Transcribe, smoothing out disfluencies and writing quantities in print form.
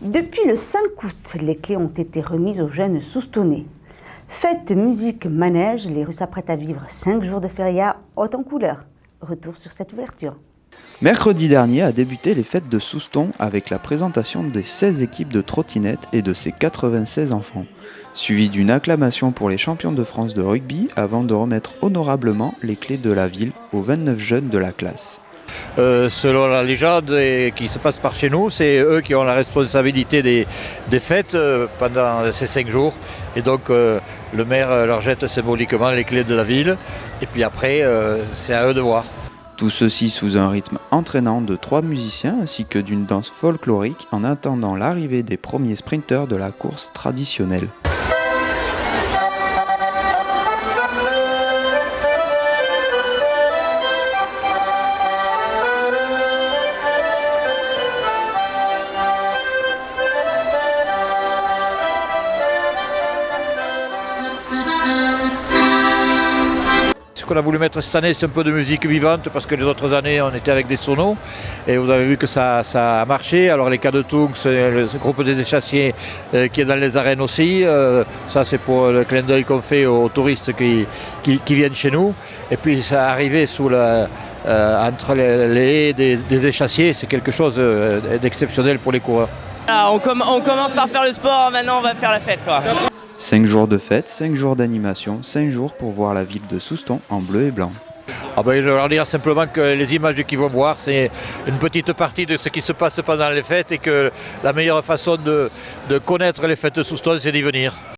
Depuis le 5 août, les clés ont été remises aux jeunes soustonnais. Fête, musique, manège, les rues s'apprêtent à vivre 5 jours de feria haute en couleurs. Retour sur cette ouverture. Mercredi dernier a débuté les fêtes de Souston avec la présentation des 16 équipes de trottinettes et de ses 96 enfants, suivi d'une acclamation pour les champions de France de rugby avant de remettre honorablement les clés de la ville aux 29 jeunes de la classe. Selon la légende qui se passe par chez nous, c'est eux qui ont la responsabilité des fêtes pendant ces 5 jours. Et donc le maire leur jette symboliquement les clés de la ville. Et puis après, c'est à eux de voir. Tout ceci sous un rythme entraînant de 3 musiciens ainsi que d'une danse folklorique en attendant l'arrivée des premiers sprinteurs de la course traditionnelle. Ce qu'on a voulu mettre cette année, c'est un peu de musique vivante parce que les autres années, on était avec des sonos et vous avez vu que ça a marché. Alors les Cadetungs, ce groupe des échassiers qui est dans les arènes aussi, ça c'est pour le clin d'œil qu'on fait aux touristes qui viennent chez nous. Et puis ça arrivé entre les haies des échassiers, c'est quelque chose d'exceptionnel pour les coureurs. On commence par faire le sport, maintenant on va faire la fête, quoi. 5 jours de fête, 5 jours d'animation, 5 jours pour voir la ville de Souston en bleu et blanc. Je vais leur dire simplement que les images qu'ils vont voir, c'est une petite partie de ce qui se passe pendant les fêtes et que la meilleure façon de connaître les fêtes de Souston, c'est d'y venir.